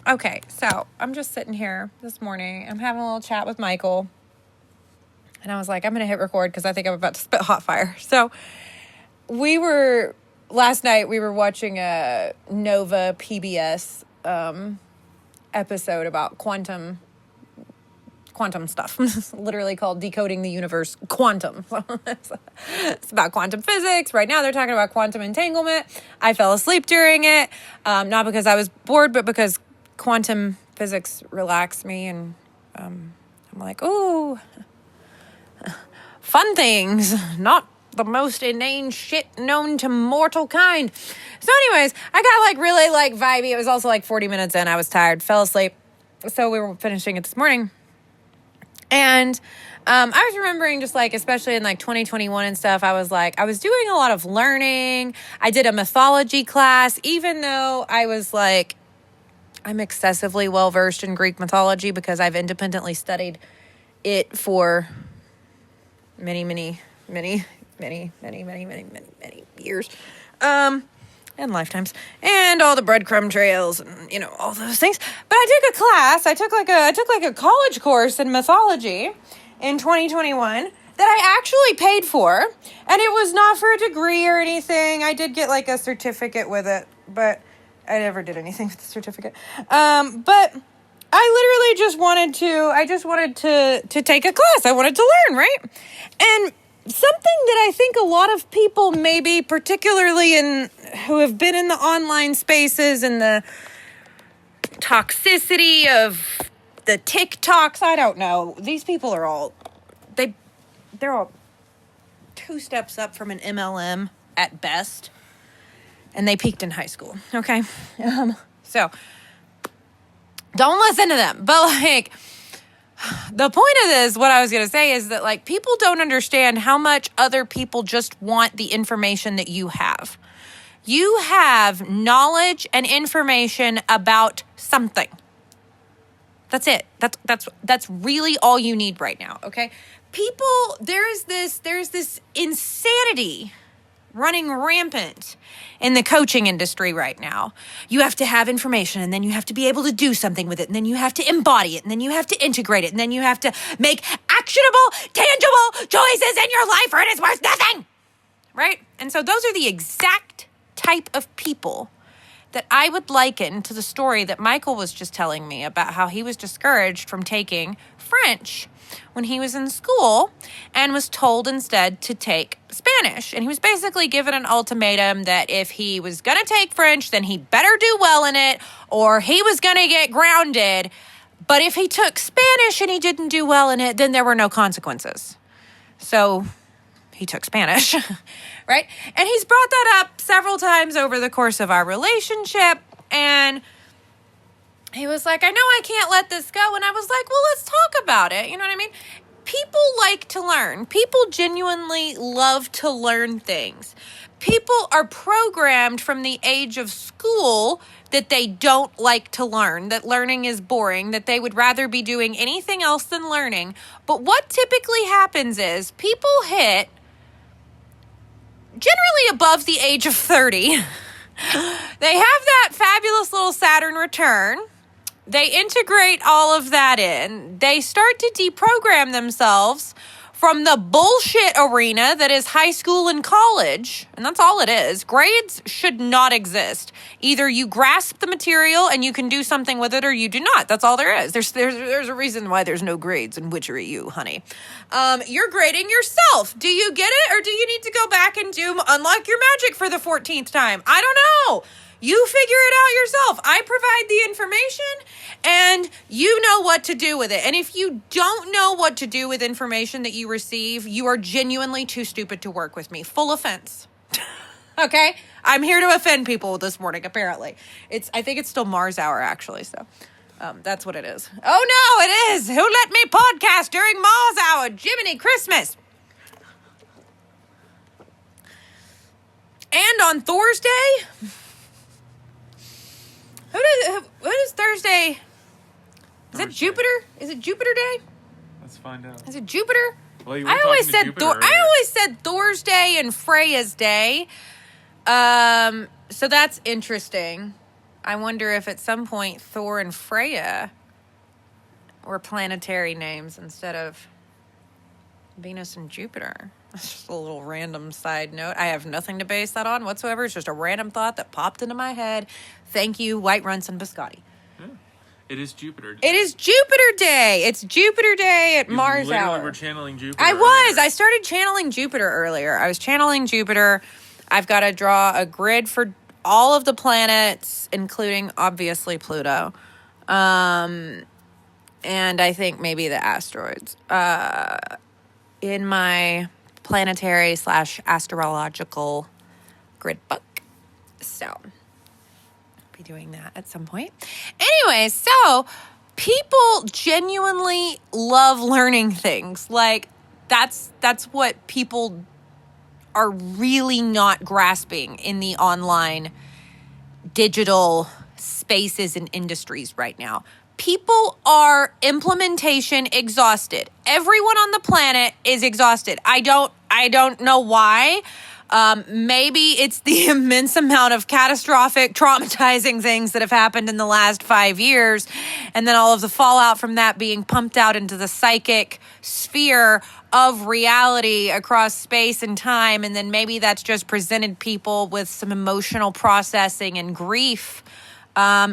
Okay, so I'm just sitting here this morning. I'm having a little chat with Michael. And I was like, I'm going to hit record because I think I'm about to spit hot fire. So last night we were watching a Nova PBS episode about quantum stuff. It's literally called Decoding the Universe Quantum. It's about quantum physics. Right now they're talking about quantum entanglement. I fell asleep during it, not because I was bored, but because quantum physics relaxed me. And I'm like, ooh, fun things, not the most inane shit known to mortal kind. So anyways, I got really vibey. It was also 40 minutes in. I was tired, fell asleep. So we were finishing it this morning. And I was remembering just especially in 2021 and stuff, I was doing a lot of learning. I did a mythology class, even though I was I'm excessively well-versed in Greek mythology because I've independently studied it for many years. And lifetimes, and all the breadcrumb trails, and all those things. But I took a class. I took a college course in mythology in 2021 that I actually paid for, and it was not for a degree or anything. I did get a certificate with it, but I never did anything with the certificate. But I literally just wanted to take a class. I wanted to learn, right? And something that I think a lot of people, maybe particularly who have been in the online spaces and the toxicity of the TikToks, I don't know. These people are all, they're all 2 steps up from an MLM at best. And they peaked in high school, okay? So, don't listen to them. But the point of this, what I was going to say is that people don't understand how much other people just want the information that you have. You have knowledge and information about something. That's it. That's really all you need right now, okay? People, there's this insanity running rampant in the coaching industry right now. You have to have information, and then you have to be able to do something with it, and then you have to embody it, and then you have to integrate it, and then you have to make actionable, tangible choices in your life, or it is worth nothing, right? And so those are the exact type of people that I would liken to the story that Michael was just telling me about how he was discouraged from taking French when he was in school and was told instead to take Spanish. And he was basically given an ultimatum that if he was going to take French, then he better do well in it, or he was going to get grounded. But if he took Spanish and he didn't do well in it, then there were no consequences. So he took Spanish, right? And he's brought that up several times over the course of our relationship. And he was like, I know I can't let this go. And I was like, well, let's talk about it. You know what I mean? People like to learn. People genuinely love to learn things. People are programmed from the age of school that they don't like to learn, that learning is boring, that they would rather be doing anything else than learning. But what typically happens is people hit generally above the age of 30. They have that fabulous little Saturn return. They integrate all of that in. They start to deprogram themselves from the bullshit arena that is high school and college. And that's all it is. Grades should not exist. Either you grasp the material and you can do something with it, or you do not. That's all there is. There's a reason why there's no grades in Witchery U, honey. You're grading yourself. Do you get it? Or do you need to go back and unlock your magic for the 14th time? I don't know. You figure it out yourself. I provide the information and you know what to do with it. And if you don't know what to do with information that you receive, you are genuinely too stupid to work with me. Full offense. Okay? I'm here to offend people this morning, apparently. I think it's still Mars hour, actually, so that's what it is. Oh, no, it is. Who let me podcast during Mars hour? Jiminy Christmas. And on Thursday... Who does Thursday? Is it Jupiter? Is it Jupiter Day? Let's find out. Is it Jupiter? Well, I always said Thursday and Freya's Day. So that's interesting. I wonder if at some point Thor and Freya were planetary names instead of Venus and Jupiter. That's just a little random side note. I have nothing to base that on whatsoever. It's just a random thought that popped into my head. Thank you, White Runts and Biscotti. Yeah. It is Jupiter Day. It is Jupiter Day. It's Jupiter Day at Mars literally Hour. were channeling Jupiter. I started channeling Jupiter earlier. I was channeling Jupiter. I've got to draw a grid for all of the planets, including, obviously, Pluto. And I think maybe the asteroids. In my planetary / astrological grid book. So, I'll be doing that at some point. Anyway, so people genuinely love learning things. Like, that's what people are really not grasping in the online digital spaces and industries right now. People are implementation exhausted. Everyone on the planet is exhausted. I don't know why. Maybe it's the immense amount of catastrophic, traumatizing things that have happened in the last 5 years, and then all of the fallout from that being pumped out into the psychic sphere of reality across space and time, and then maybe that's just presented people with some emotional processing and grief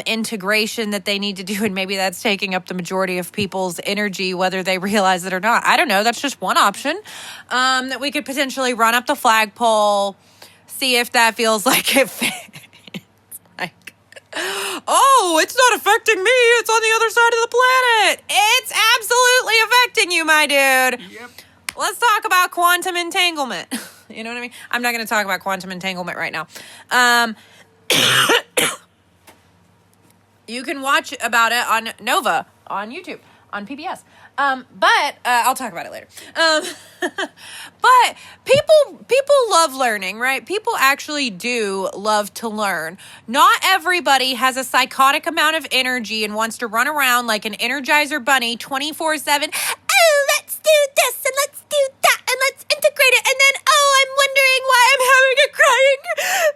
integration that they need to do, and maybe that's taking up the majority of people's energy, whether they realize it or not. I don't know. That's just one option that we could potentially run up the flagpole, see if that feels like it fits. Like, oh, it's not affecting me. It's on the other side of the planet. It's absolutely affecting you, my dude. Yep. Let's talk about quantum entanglement. You know what I mean? I'm not going to talk about quantum entanglement right now. You can watch about it on Nova, on YouTube, on PBS. But I'll talk about it later. But people love learning, right? People actually do love to learn. Not everybody has a psychotic amount of energy and wants to run around like an Energizer bunny 24/7. Oh, let's do this and let's do that and let's integrate it. And then, oh, I'm wondering why I'm having a crying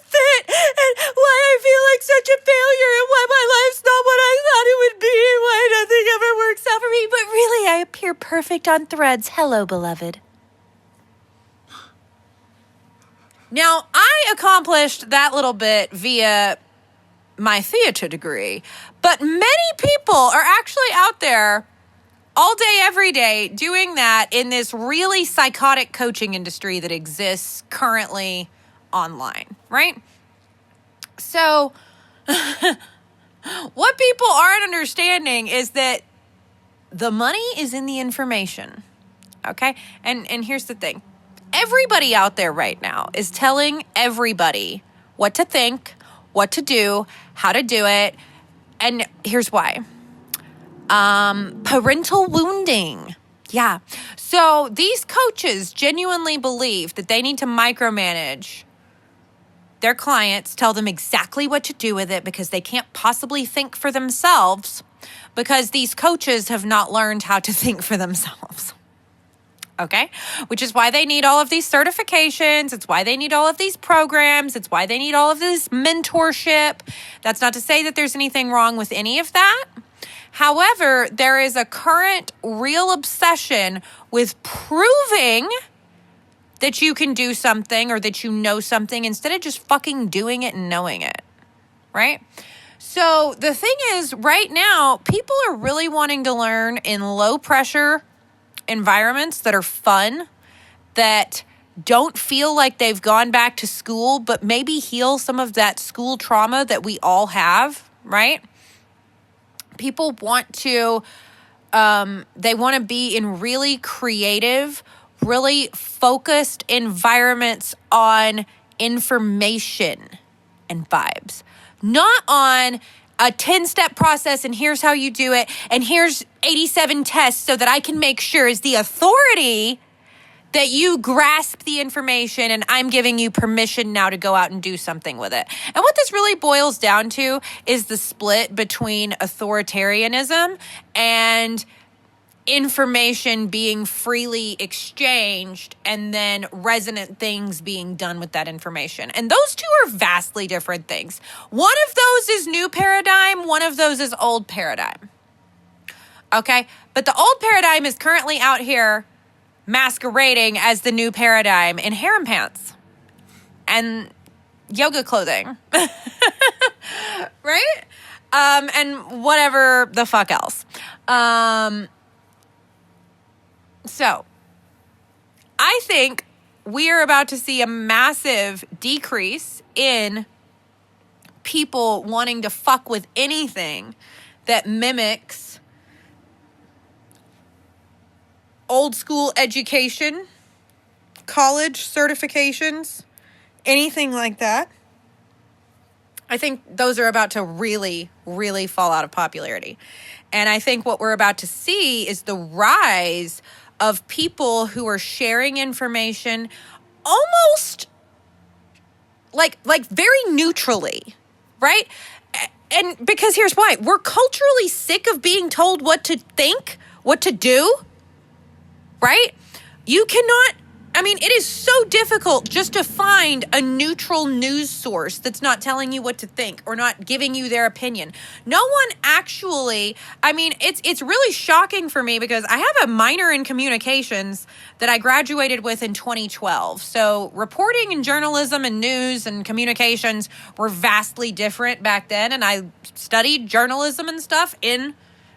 fit and why I feel like such a failure and why my life's not what I thought it would be and why nothing ever works out for me. But really, I appear perfect on Threads. Hello, beloved. Now, I accomplished that little bit via my theater degree, but many people are actually out there all day, every day, doing that in this really psychotic coaching industry that exists currently online, right? So, what people aren't understanding is that the money is in the information, okay? And here's the thing. Everybody out there right now is telling everybody what to think, what to do, how to do it, and here's why. Parental wounding. Yeah. So these coaches genuinely believe that they need to micromanage their clients, tell them exactly what to do with it because they can't possibly think for themselves because these coaches have not learned how to think for themselves. Okay? Which is why they need all of these certifications. It's why they need all of these programs. It's why they need all of this mentorship. That's not to say that there's anything wrong with any of that. However, there is a current real obsession with proving that you can do something or that you know something instead of just fucking doing it and knowing it, right? So the thing is, right now, people are really wanting to learn in low pressure environments that are fun, that don't feel like they've gone back to school, but maybe heal some of that school trauma that we all have, right? People want to, they want to be in really creative, really focused environments on information and vibes, not on a 10-step process and here's how you do it and here's 87 tests so that I can make sure as the authority that you grasp the information and I'm giving you permission now to go out and do something with it. And what this really boils down to is the split between authoritarianism and information being freely exchanged and then resonant things being done with that information. And those two are vastly different things. One of those is new paradigm, one of those is old paradigm. Okay? But the old paradigm is currently out here masquerading as the new paradigm in harem pants and yoga clothing. Right? And whatever the fuck else. So, I think we are about to see a massive decrease in people wanting to fuck with anything that mimics old school education, college certifications, anything like that. I think those are about to really, really fall out of popularity. And I think what we're about to see is the rise of people who are sharing information almost like very neutrally, right? And because here's why. We're culturally sick of being told what to think, what to do, right? You cannot, it is so difficult just to find a neutral news source that's not telling you what to think or not giving you their opinion. No one actually, it's really shocking for me because I have a minor in communications that I graduated with in 2012. So reporting and journalism and news and communications were vastly different back then. And I studied journalism and stuff in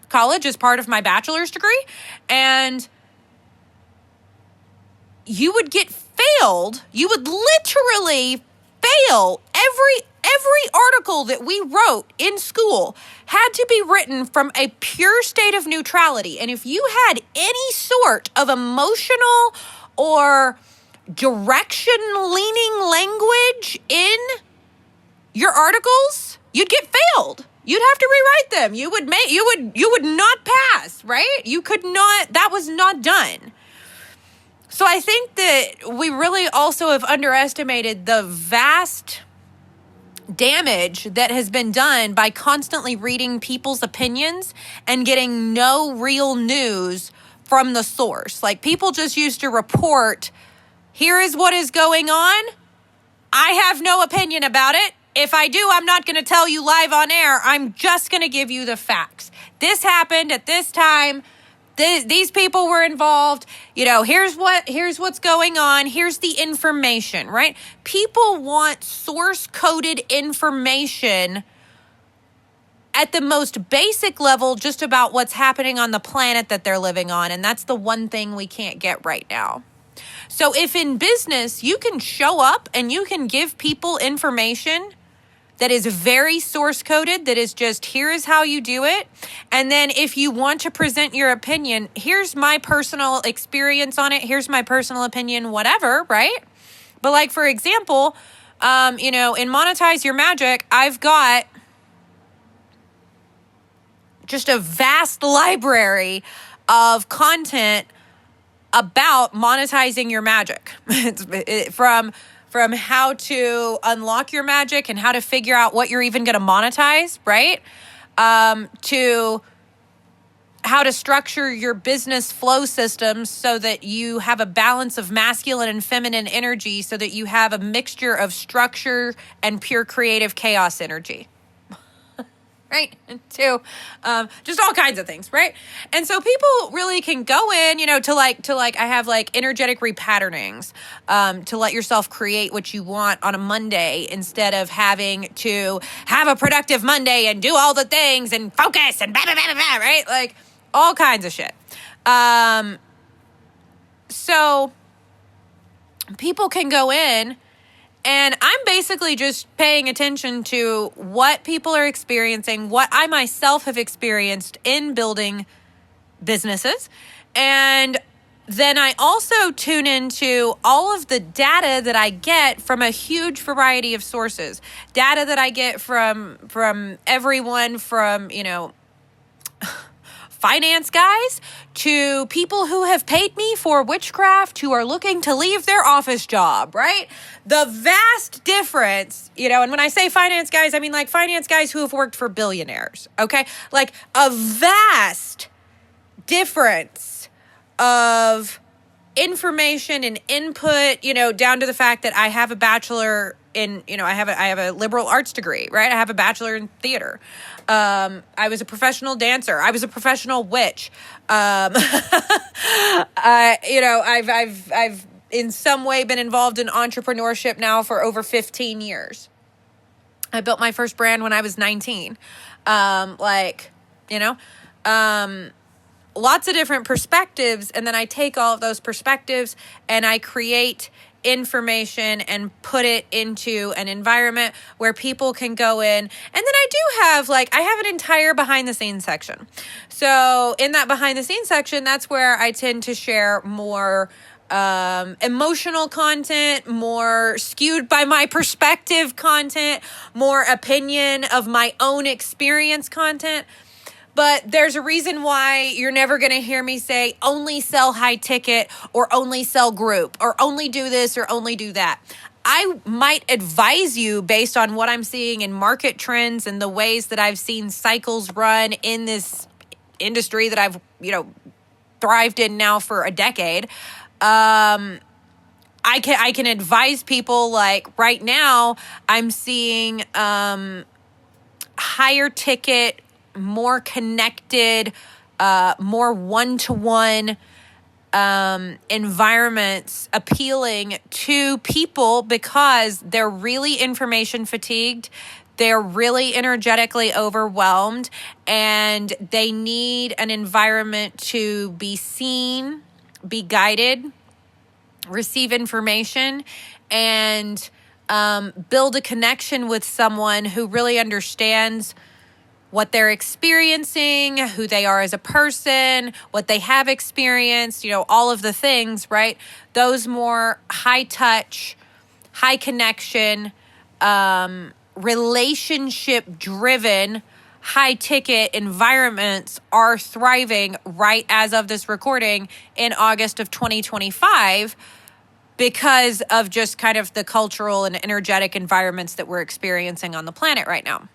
college as part of my bachelor's degree. And you would get failed. You would literally fail. Every article that we wrote in school had to be written from a pure state of neutrality. And if you had any sort of emotional or direction-leaning language in your articles, you'd get failed. You'd have to rewrite them. You would not pass, right? You could not. That was not done. So I think that we really also have underestimated the vast damage that has been done by constantly reading people's opinions and getting no real news from the source. Like, people just used to report, here is what is going on. I have no opinion about it. If I do, I'm not going to tell you live on air. I'm just going to give you the facts. This happened at this time. These people were involved. Here's what's going on. Here's the information, right? People want source-coded information at the most basic level just about what's happening on the planet that they're living on. And that's the one thing we can't get right now. So if in business you can show up and you can give people information that is very source coded, that is just, here is how you do it. And then if you want to present your opinion, here's my personal experience on it. Here's my personal opinion, whatever, right? But like, for example, in Monetize Your Magic, I've got just a vast library of content about monetizing your magic. From how to unlock your magic and how to figure out what you're even going to monetize, right? To how to structure your business flow systems so that you have a balance of masculine and feminine energy, so that you have a mixture of structure and pure creative chaos energy. Right? And to just all kinds of things, right? And so people really can go in, to I have energetic repatternings, to let yourself create what you want on a Monday instead of having to have a productive Monday and do all the things and focus and blah, blah, blah, blah, blah, right? Like, all kinds of shit. So people can go in, and I'm basically just paying attention to what people are experiencing, what I myself have experienced in building businesses. And then I also tune into all of the data that I get from a huge variety of sources. Data that I get from everyone from, finance guys to people who have paid me for witchcraft, who are looking to leave their office job, right? The vast difference, and when I say finance guys, I mean like finance guys who have worked for billionaires, okay? Like a vast difference of information and input, down to the fact that I have a bachelor in, I have a liberal arts degree, right? I have a bachelor in theater. I was a professional dancer. I was a professional witch. I've in some way been involved in entrepreneurship now for over 15 years. I built my first brand when I was 19. Lots of different perspectives, and then I take all of those perspectives and I create information and put it into an environment where people can go in. And then I do have I have an entire behind the scenes section. So in that behind the scenes section, that's where I tend to share more emotional content, more skewed by my perspective content, more opinion of my own experience content. But there's a reason why you're never going to hear me say only sell high ticket or only sell group or only do this or only do that. I might advise you based on what I'm seeing in market trends and the ways that I've seen cycles run in this industry that I've, thrived in now for a decade. I can advise people right now I'm seeing higher ticket, more connected, more one-to-one environments appealing to people because they're really information fatigued. They're really energetically overwhelmed, and they need an environment to be seen, be guided, receive information, and build a connection with someone who really understands what they're experiencing, who they are as a person, what they have experienced, all of the things, right? Those more high touch, high connection, relationship driven, high ticket environments are thriving right as of this recording in August of 2025 because of just kind of the cultural and energetic environments that we're experiencing on the planet right now.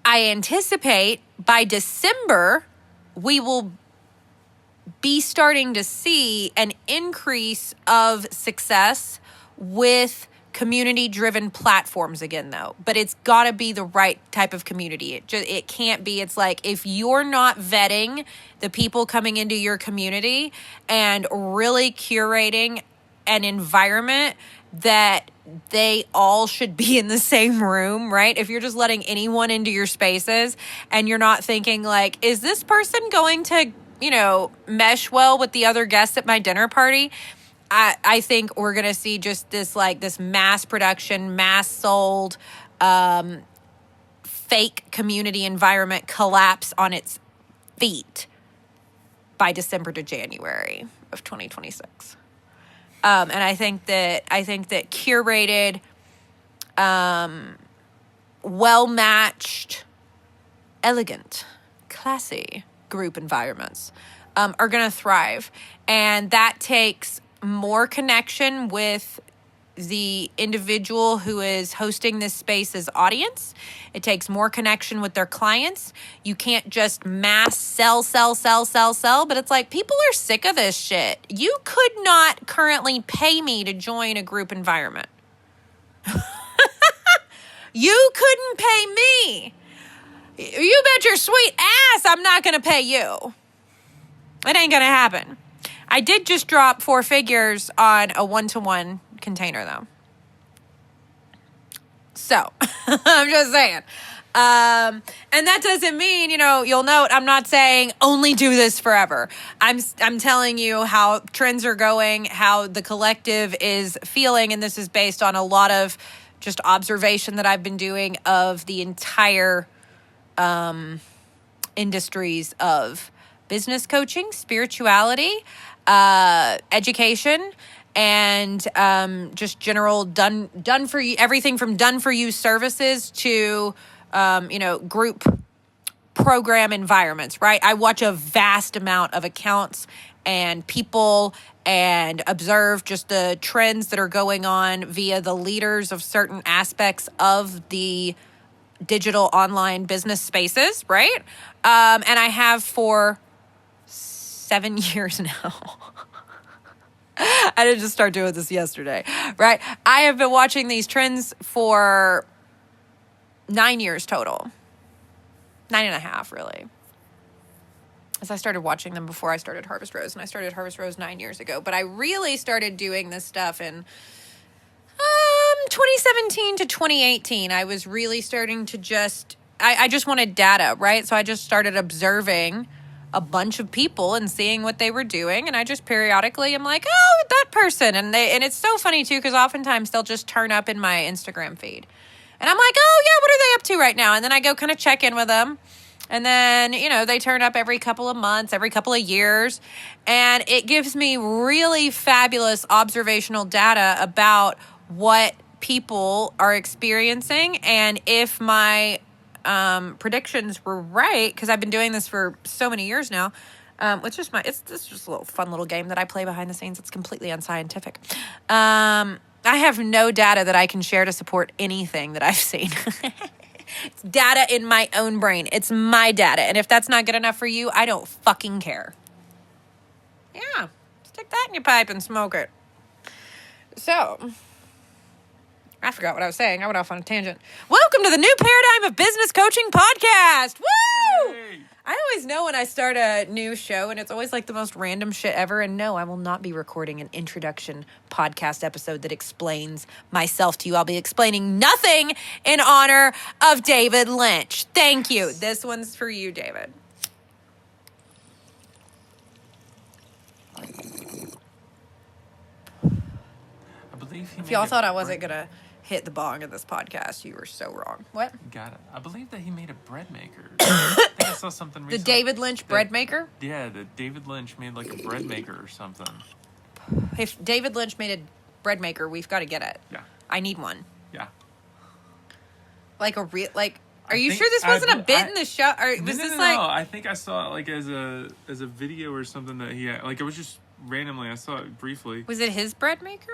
I anticipate by December, we will be starting to see an increase of success with community-driven platforms again, though. But it's got to be the right type of community. It can't be. It's if you're not vetting the people coming into your community and really curating an environment that they all should be in the same room, right? If you're just letting anyone into your spaces and you're not thinking is this person going to, mesh well with the other guests at my dinner party? I think we're going to see just this this mass production, mass sold, fake community environment collapse on its feet by December to January of 2026. And I think that curated, well-matched, elegant, classy group environments are going to thrive. And that takes more connection with the individual who is hosting this space's audience. It takes more connection with their clients. You can't just mass sell, but it's people are sick of this shit. You could not currently pay me to join a group environment. You couldn't pay me. You bet your sweet ass I'm not going to pay you. It ain't going to happen. I did just drop 4 figures on a one-to-one container, though. So, I'm just saying. And that doesn't mean, you'll note I'm not saying only do this forever. I'm telling you how trends are going, how the collective is feeling, and this is based on a lot of just observation that I've been doing of the entire industries of business coaching, spirituality, education, and just general done for you, everything from done for you services to group program environments, right? I watch a vast amount of accounts and people and observe just the trends that are going on via the leaders of certain aspects of the digital online business spaces, right? And I have for 7 years now. I didn't just start doing this yesterday, right? I have been watching these trends for 9 years total. 9.5, really. As I started watching them before I started Harvest Rose, and I started Harvest Rose 9 years ago. But I really started doing this stuff in 2017 to 2018. I was really starting to I just wanted data, right? So I just started observing a bunch of people and seeing what they were doing. And I just periodically am like, oh, that person. And it's so funny too, because oftentimes they'll just turn up in my Instagram feed. And I'm like, oh yeah, what are they up to right now? And then I go kind of check in with them. And then, they turn up every couple of months, every couple of years. And it gives me really fabulous observational data about what people are experiencing. And if my predictions were right, because I've been doing this for so many years now. It's just a little fun little game that I play behind the scenes. It's completely unscientific. I have no data that I can share to support anything that I've seen. It's data in my own brain. It's my data. And if that's not good enough for you, I don't fucking care. Yeah. Stick that in your pipe and smoke it. So, I forgot what I was saying. I went off on a tangent. Welcome to the New Paradigm of Business Coaching Podcast. Woo! Hey. I always know when I start a new show, and it's always like the most random shit ever. And no, I will not be recording an introduction podcast episode that explains myself to you. I'll be explaining nothing in honor of David Lynch. Thank you. This one's for you, David. I believe he If y'all thought I wasn't going to hit the bong in this podcast, you were so wrong. What? Got it. I believe that he made a bread maker. I think I saw something recently. The David Lynch bread maker? Yeah, the David Lynch made like a bread maker or something. If David Lynch made a bread maker, we've got to get it. Yeah. I need one. Yeah. Like a real, like, are you sure this wasn't a bit in the show? Or was this like? No, I think I saw it like as a video or something that he had. Like it was just randomly. I saw it briefly. Was it his bread maker?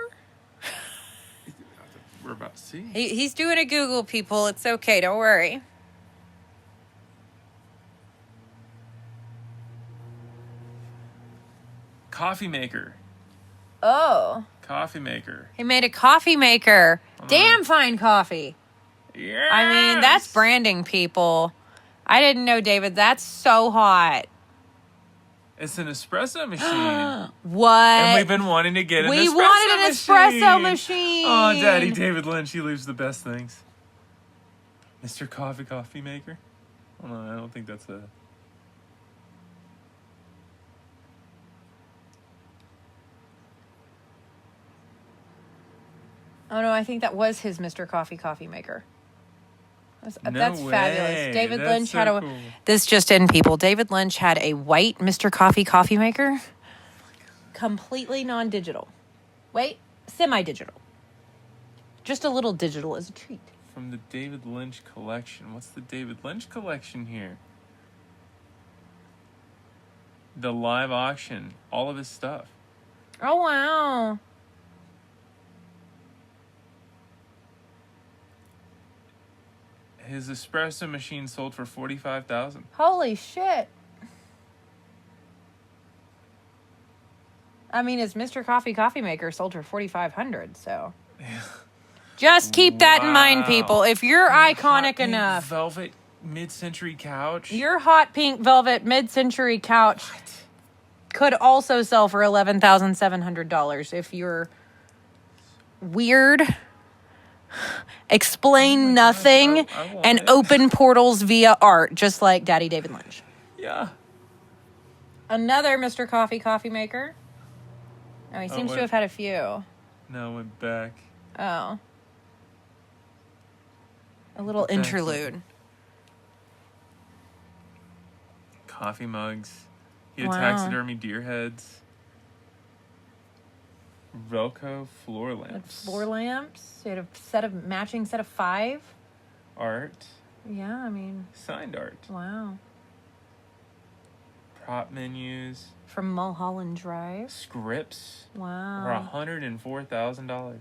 We're about to see. He's doing a Google, people. It's okay. Don't worry. Coffee maker. Oh. Coffee maker. He made a coffee maker. Damn fine coffee. Yeah. I mean, that's branding, people. I didn't know, David. That's so hot. It's an espresso machine. What? And we've been wanting to get an espresso machine. We wanted an espresso machine. Oh, Daddy David Lynch, he leaves the best things. Mr. Coffee maker? Oh, no, I don't think that's a... Oh, no, I think that was his Mr. Coffee maker. That's way. Fabulous. David That's Lynch so had a... cool. This just in, people. David Lynch had a white Mr. Coffee maker. Completely non-digital. Wait, semi-digital. Just a little digital as a treat. From the David Lynch collection. What's the David Lynch collection here? The live auction. All of his stuff. Oh, wow. His espresso machine sold for $45,000. Holy shit. I mean, his Mr. Coffee maker sold for $4,500, so. Yeah. Just keep that in mind, people. If you're Hot iconic pink enough, velvet mid-century couch. your hot pink velvet mid-century couch could also sell for $11,700 if you're weird, explain nothing, I want and it. open portals via art, just like Daddy David Lynch. Yeah. Another Mr. Coffee maker. Oh, he seems to have had a few. No, went back. Oh. A little Back to- interlude. Coffee mugs. He had Wow. taxidermy deer heads. Velcro floor Like lamps. floor lamps. He had a matching set of 5. Art. Yeah, I mean, Signed art. wow. Prop menus. From Mulholland Drive. Scripts. For Wow. $104,000.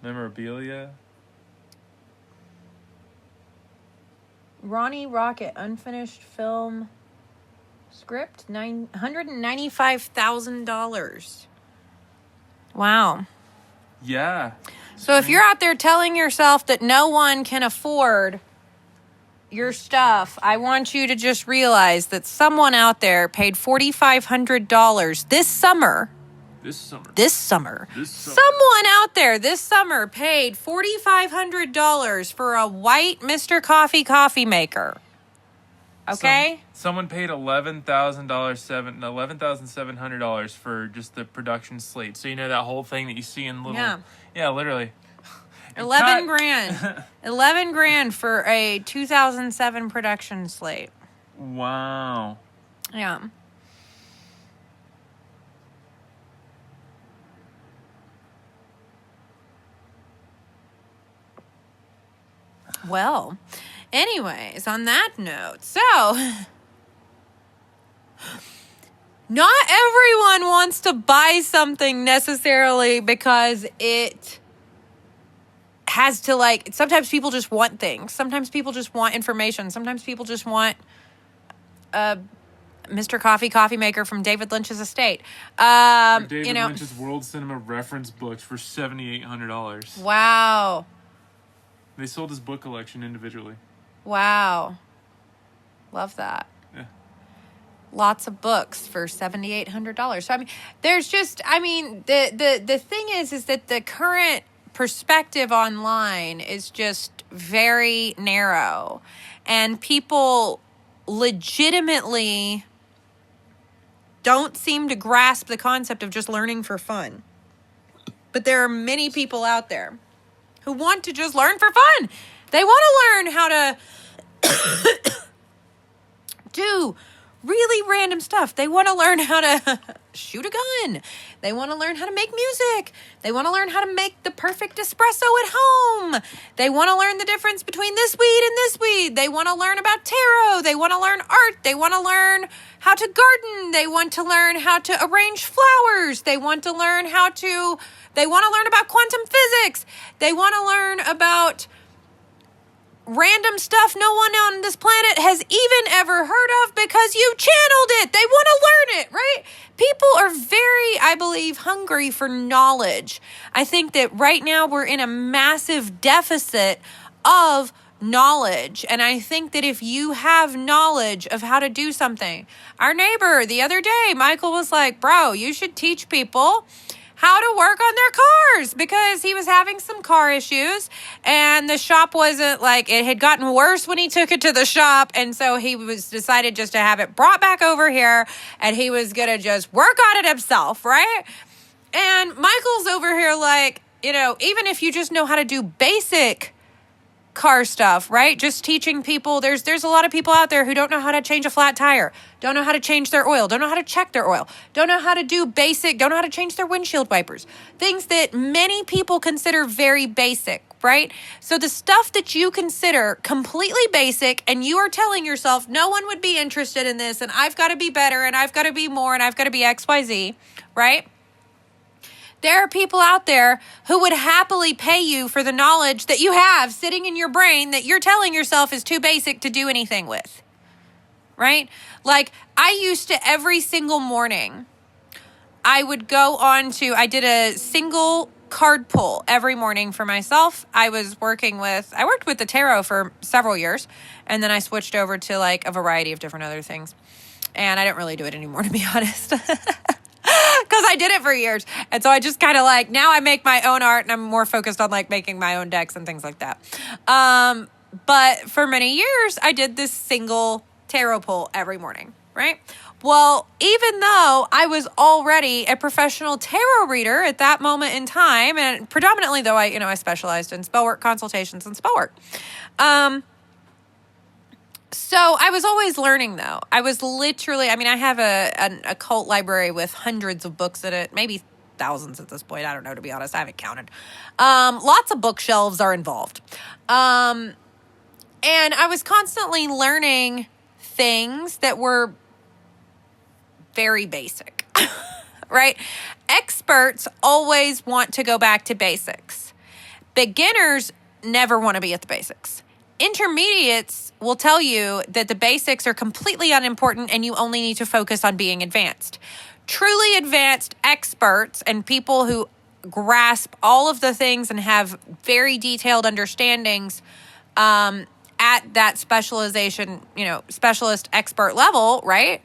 Memorabilia. Ronnie Rocket, unfinished film script, $195,000. Wow. Yeah. So if you're out there telling yourself that no one can afford your stuff, I want you to just realize that someone out there paid $4,500 this summer. Someone out there this summer paid $4,500 for a white Mr. Coffee maker. Okay? Someone paid $11,700 for just the production slate. So you know that whole thing that you see in little... Yeah, literally. 11 grand. 11 grand for a 2007 production slate. Wow. Yeah. Well, anyways, on that note, so not everyone wants to buy something necessarily because it has to, like, sometimes people just want things. Sometimes people just want information. Sometimes people just want Mr. Coffee maker from David Lynch's estate. David Lynch's World Cinema Reference books for $7,800. Wow. They sold his book collection individually. Wow. Love that. Yeah. Lots of books for $7,800. So, I mean, there's just, I mean, the thing is that the current perspective online is just very narrow. And people legitimately don't seem to grasp the concept of just learning for fun. But there are many people out there who want to just learn for fun. They want to learn how to do really random stuff. They want to learn how to shoot a gun. They want to learn how to make music. They want to learn how to make the perfect espresso at home. They want to learn the difference between this weed and this weed. They want to learn about tarot. They want to learn art. They want to learn how to garden. They want to learn how to arrange flowers. They want to learn about quantum physics. They want to learn about random stuff no one on this planet has even ever heard of because you channeled it. They want to learn it, right? People are very, I believe, hungry for knowledge. I think that right now we're in a massive deficit of knowledge. And I think that if you have knowledge of how to do something, our neighbor the other day, Michael was like, bro, you should teach people how to work on their cars because he was having some car issues and the shop wasn't, like, it had gotten worse when he took it to the shop. And so he was decided just to have it brought back over here and he was going to just work on it himself. Right. And Michael's over here like, you know, even if you just know how to do basic car stuff, right? Just teaching people. There's a lot of people out there who don't know how to change a flat tire, don't know how to change their oil, don't know how to check their oil, don't know how to don't know how to change their windshield wipers. Things that many people consider very basic, right? So the stuff that you consider completely basic and you are telling yourself no one would be interested in this and I've got to be better and I've got to be more and I've got to be XYZ, right? There are people out there who would happily pay you for the knowledge that you have sitting in your brain that you're telling yourself is too basic to do anything with, right? Like, I used to every single morning, I did a single card pull every morning for myself. I worked with the tarot for several years, and then I switched over to like a variety of different other things. And I don't really do it anymore, to be honest. Because I did it for years. And so I just kind of like, now I make my own art and I'm more focused on like making my own decks and things like that. But for many years, I did this single tarot pull every morning, right? Well, even though I was already a professional tarot reader at that moment in time, and predominantly though I specialized in spellwork consultations and spellwork. So I was always learning, though. I was literally, I have a cult library with hundreds of books in it, maybe thousands at this point. I don't know, to be honest. I haven't counted. Lots of bookshelves are involved. And I was constantly learning things that were very basic, right? Experts always want to go back to basics. Beginners never want to be at the basics. Intermediates will tell you that the basics are completely unimportant and you only need to focus on being advanced. Truly advanced experts and people who grasp all of the things and have very detailed understandings at that specialization, specialist expert level, right?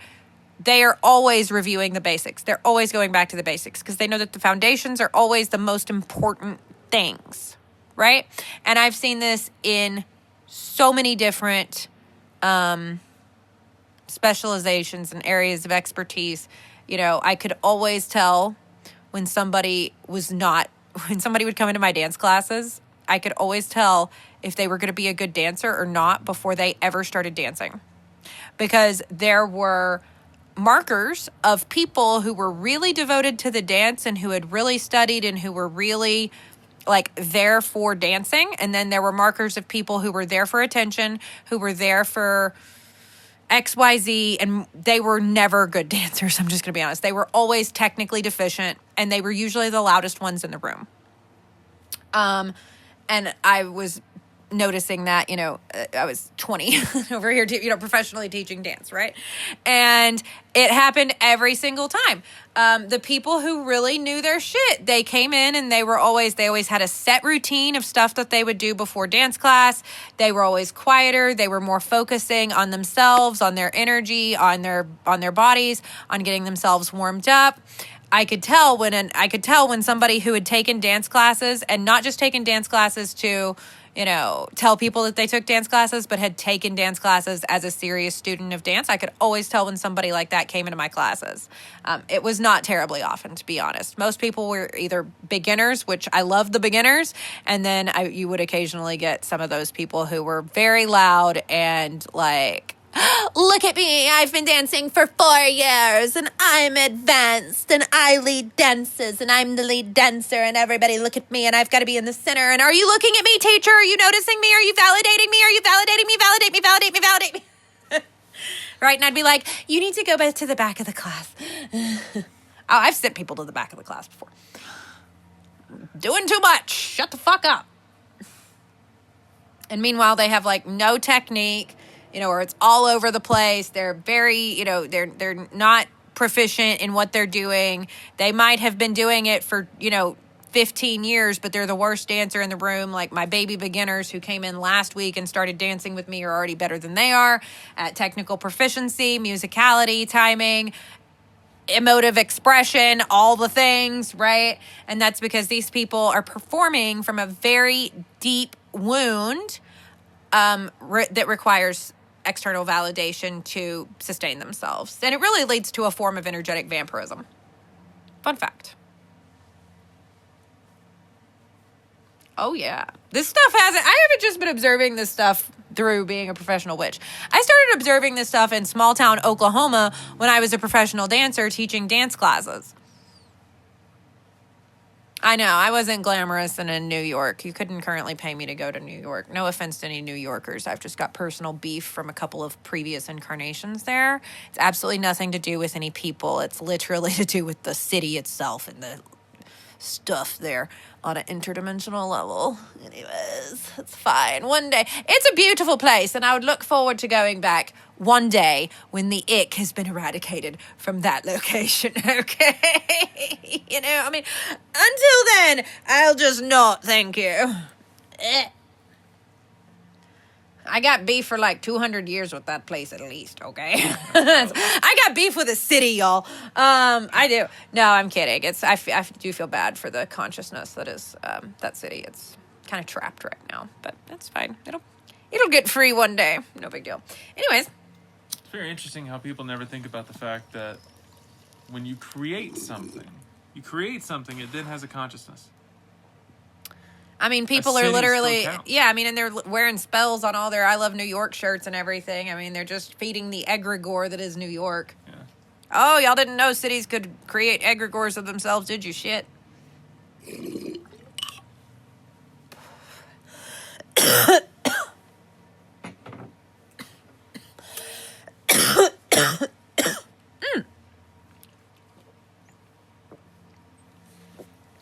They are always reviewing the basics. They're always going back to the basics because they know that the foundations are always the most important things, right? And I've seen this in so many different specializations and areas of expertise. I could always tell when somebody would come into my dance classes, I could always tell if they were going to be a good dancer or not before they ever started dancing. Because there were markers of people who were really devoted to the dance and who had really studied and who were really there for dancing. And then there were markers of people who were there for attention, who were there for XYZ, and they were never good dancers. I'm just going to be honest. They were always technically deficient, and they were usually the loudest ones in the room. And I was noticing that, I was 20 over here, professionally teaching dance, right? And it happened every single time. The people who really knew their shit, they came in and they always had a set routine of stuff that they would do before dance class. They were always quieter. They were more focusing on themselves, on their energy, on their bodies, on getting themselves warmed up. I could tell when somebody who had taken dance classes, and not just taken dance classes to tell people that they took dance classes, but had taken dance classes as a serious student of dance. I could always tell when somebody like that came into my classes. It was not terribly often, to be honest. Most people were either beginners, which I loved the beginners, and then you would occasionally get some of those people who were very loud and look at me, I've been dancing for 4 years and I'm advanced and I lead dances and I'm the lead dancer and everybody look at me and I've got to be in the center. And are you looking at me, teacher? Are you noticing me? Are you validating me? Are you validating me? Validate me, validate me, validate me. Right? And I'd be like, you need to go back to the back of the class. I've sent people to the back of the class before. Doing too much. Shut the fuck up. And meanwhile, they have no technique, or it's all over the place. They're very, they're not proficient in what they're doing. They might have been doing it for, 15 years, but they're the worst dancer in the room. Like my baby beginners who came in last week and started dancing with me are already better than they are at technical proficiency, musicality, timing, emotive expression, all the things, right? And that's because these people are performing from a very deep wound that requires external validation to sustain themselves. And it really leads to a form of energetic vampirism. Fun fact. Oh, yeah. This stuff I haven't just been observing this stuff through being a professional witch. I started observing this stuff in small town Oklahoma when I was a professional dancer teaching dance classes. I know, I wasn't glamorous and in New York. You couldn't currently pay me to go to New York. No offense to any New Yorkers. I've just got personal beef from a couple of previous incarnations there. It's absolutely nothing to do with any people. It's literally to do with the city itself and the stuff there on an interdimensional level. Anyways, it's fine. One day. It's a beautiful place, and I would look forward to going back one day when the ick has been eradicated from that location, okay? Until then, I'll just not thank you. I got beef for 200 years with that place at least, okay? I got beef with the city, y'all. I do. No, I'm kidding. I do feel bad for the consciousness that is that city. It's kind of trapped right now, but that's fine. It'll get free one day. No big deal. Anyways. It's very interesting how people never think about the fact that when you create something, it then has a consciousness. I mean, people are literally, and they're wearing spells on all their I Love New York shirts and everything. I mean, they're just feeding the egregore that is New York. Yeah. Oh, y'all didn't know cities could create egregores of themselves, did you? Shit.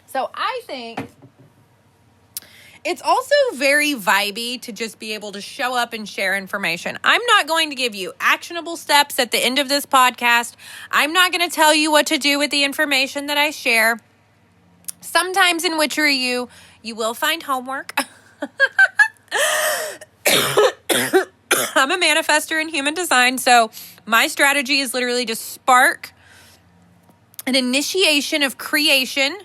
So I think It's also very vibey to just be able to show up and share information. I'm not going to give you actionable steps at the end of this podcast. I'm not going to tell you what to do with the information that I share. Sometimes in Witchery U, you will find homework. I'm a manifester in human design, so my strategy is literally to spark an initiation of creation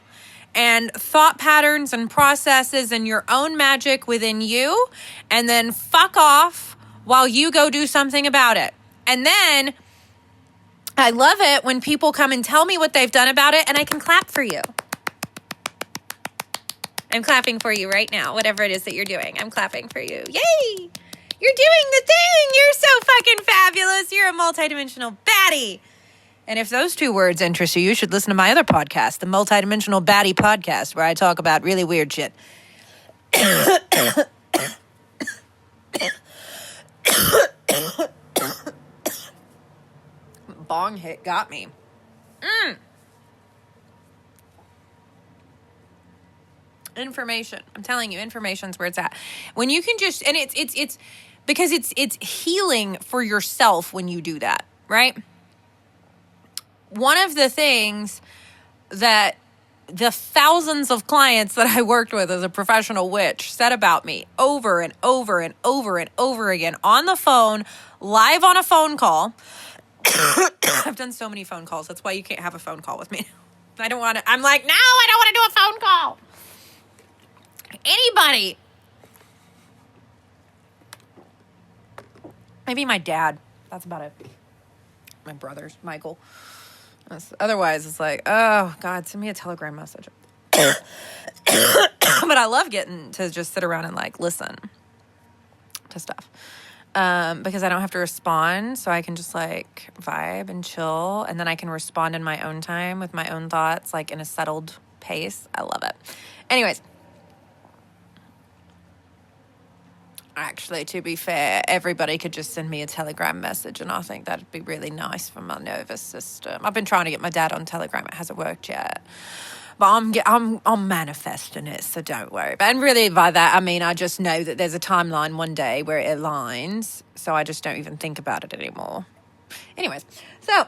and thought patterns and processes and your own magic within you, and then fuck off while you go do something about it. And then I love it when people come and tell me what they've done about it, and I can clap for you. I'm clapping for you right now, whatever it is that you're doing. I'm clapping for you. Yay! You're doing the thing! You're so fucking fabulous! You're a multidimensional baddie! And if those two words interest you, you should listen to my other podcast, the Multidimensional Baddie podcast, where I talk about really weird shit. Bong hit got me. Information. I'm telling you, information's where it's at. When you can just, and it's because it's healing for yourself when you do that, right? One of the things that the thousands of clients that I worked with as a professional witch said about me over and over and over and over again on the phone, live on a phone call. I've done so many phone calls. That's why you can't have a phone call with me. I don't want to, I'm like, no, I don't want to do a phone call. Anybody. Maybe my dad. That's about it. My brothers, Michael. Otherwise, it's like, oh, God, send me a Telegram message. But I love getting to just sit around and, like, listen to stuff. Because I don't have to respond, so I can just, like, vibe and chill. And then I can respond in my own time with my own thoughts, like, in a settled pace. I love it. Anyways. Actually, to be fair, everybody could just send me a Telegram message, and I think that'd be really nice for my nervous system. I've been trying to get my dad on Telegram. It hasn't worked yet. But I'm manifesting it, so don't worry. And really by that, I mean, I just know that there's a timeline one day where it aligns, so I just don't even think about it anymore. Anyways, so...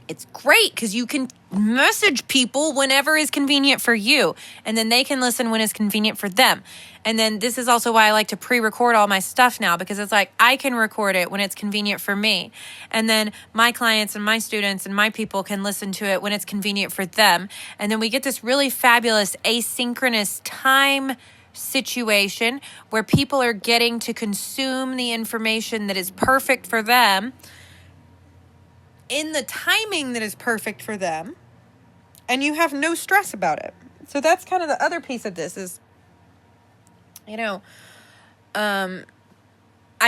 It's great because you can message people whenever is convenient for you, and then they can listen when it's convenient for them. And then this is also why I like to pre-record all my stuff now, because it's like I can record it when it's convenient for me. And then my clients and my students and my people can listen to it when it's convenient for them. And then we get this really fabulous asynchronous time situation where people are getting to consume the information that is perfect for them in the timing that is perfect for them, and you have no stress about it. So that's kind of the other piece of this is, I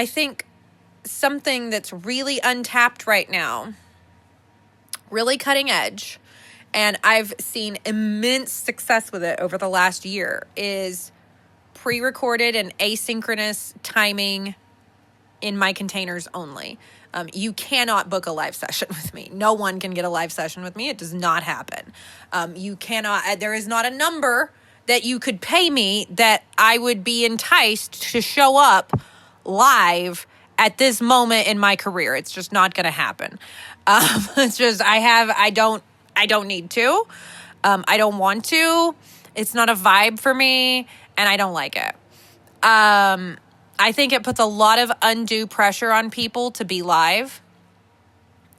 think something that's really untapped right now, really cutting edge, and I've seen immense success with it over the last year, is pre-recorded and asynchronous timing in my containers only. You cannot book a live session with me. No one can get a live session with me. It does not happen. You cannot, there is not a number that you could pay me that I would be enticed to show up live at this moment in my career. It's just not going to happen. It's just, I don't need to. I don't want to. It's not a vibe for me, and I don't like it. I think it puts a lot of undue pressure on people to be live.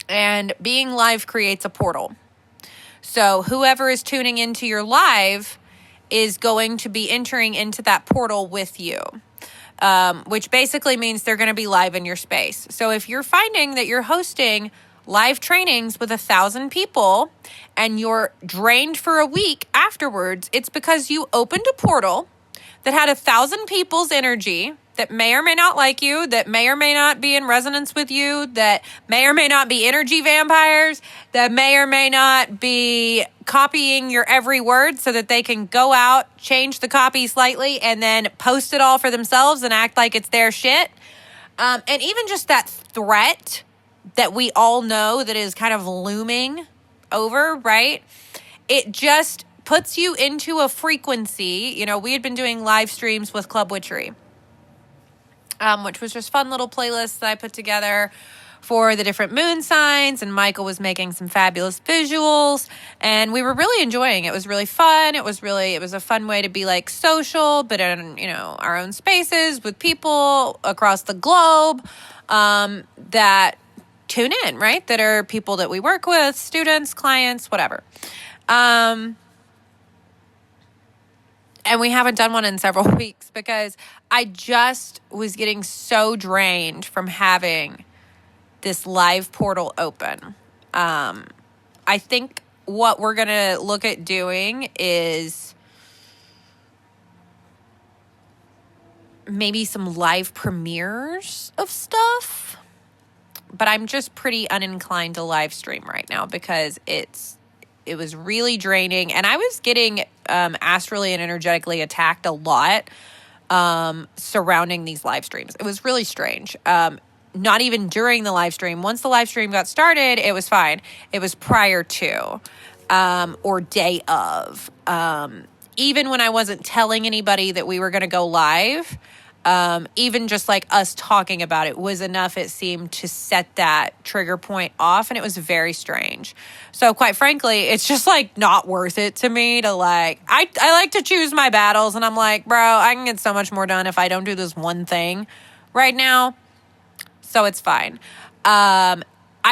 And being live creates a portal. So whoever is tuning into your live is going to be entering into that portal with you. Which basically means they're going to be live in your space. So if you're finding that you're hosting live trainings with 1,000 people and you're drained for a week afterwards, it's because you opened a portal that had 1,000 people's energy that may or may not like you, that may or may not be in resonance with you, that may or may not be energy vampires, that may or may not be copying your every word so that they can go out, change the copy slightly, and then post it all for themselves and act like it's their shit. And even just that threat that we all know that is kind of looming over, right? it just puts you into a frequency. You know, we had been doing live streams with Club Witchery, which was just fun little playlists that I put together for the different moon signs, and Michael was making some fabulous visuals, and we were really enjoying it. It was really fun. It was a fun way to be like social, but in, you know, our own spaces with people across the globe that tune in, right? That are people that we work with, students, clients, whatever. And we haven't done one in several weeks because I just was getting so drained from having this live portal open. I think what we're going to look at doing is maybe some live premieres of stuff, but I'm just pretty uninclined to live stream right now because it was really draining, and I was getting astrally and energetically attacked a lot surrounding these live streams. It was really strange. Not even during the live stream. Once the live stream got started, it was fine. It was prior to or day of. Even when I wasn't telling anybody that we were going to go live, even just like us talking about it was enough, it seemed, to set that trigger point off, and it was very strange. So quite frankly, it's just like not worth it to me to like, I like to choose my battles, and I'm like, bro, I can get so much more done if I don't do this one thing right now. So it's fine. I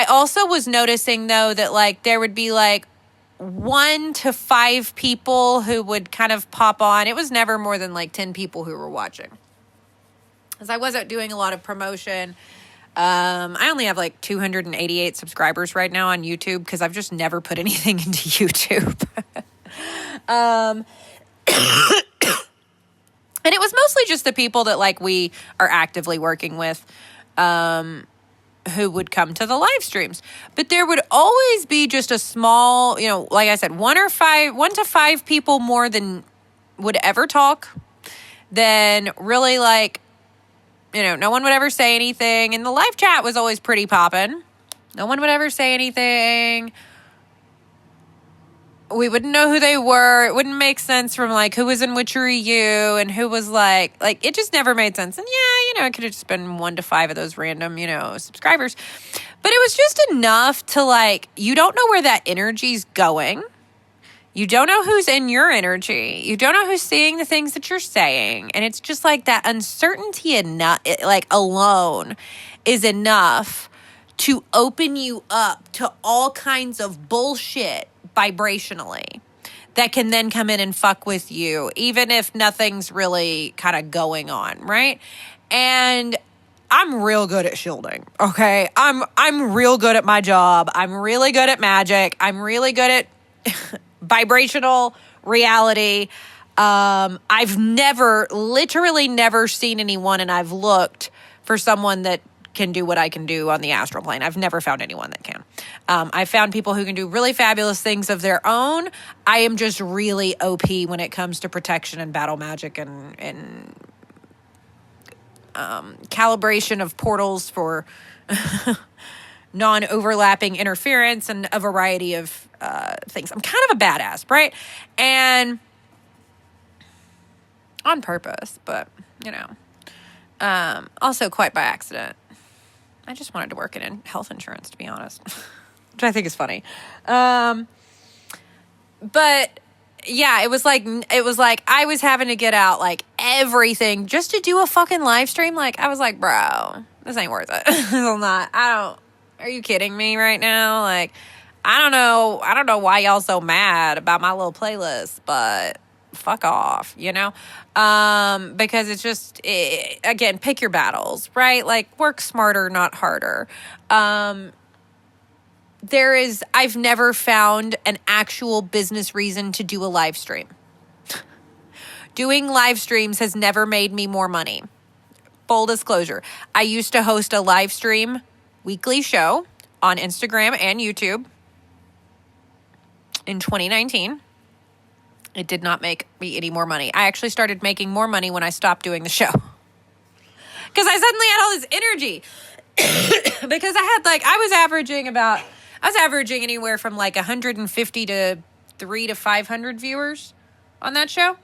also was noticing though that like there would be like 1 to 5 people who would kind of pop on. It was never more than like 10 people who were watching. As I wasn't doing a lot of promotion. I only have like 288 subscribers right now on YouTube because I've just never put anything into YouTube. And it was mostly just the people that like we are actively working with, who would come to the live streams. But there would always be just a small, you know, like I said, 1 to 5 people more than would ever talk. Then really like, you know, no one would ever say anything. And the live chat was always pretty poppin'. No one would ever say anything. We wouldn't know who they were. It wouldn't make sense from like who was in Witchery U and who was like it just never made sense. And yeah, you know, it could have just been 1 to 5 of those random, you know, subscribers. But it was just enough to like, you don't know where that energy's going. You don't know who's in your energy. You don't know who's seeing the things that you're saying. And it's just like that uncertainty enough, like alone is enough to open you up to all kinds of bullshit vibrationally that can then come in and fuck with you, even if nothing's really kind of going on, right? And I'm real good at shielding, okay? I'm real good at my job. I'm really good at magic. I'm really good at vibrational reality. I've literally never seen anyone, and I've looked for someone that can do what I can do on the astral plane. I've never found anyone that can. I found people who can do really fabulous things of their own. I am just really OP when it comes to protection and battle magic and calibration of portals for non-overlapping interference and a variety of things. I'm kind of a badass, right? And on purpose, but, you know, also quite by accident. I just wanted to work in health insurance, to be honest, which I think is funny. But yeah, it was like I was having to get out like everything just to do a fucking live stream. Like I was like, bro, this ain't worth it. This is not. Are you kidding me right now? Like, I don't know why y'all so mad about my little playlist, but fuck off, you know? Because it's just, again, pick your battles, right? Like, work smarter, not harder. I've never found an actual business reason to do a live stream. Doing live streams has never made me more money. Full disclosure. I used to host a live stream weekly show on Instagram and YouTube in 2019. It did not make me any more money. I actually started making more money when I stopped doing the show. Because I suddenly had all this energy. Because I was averaging anywhere from like 150 to 300 to 500 viewers on that show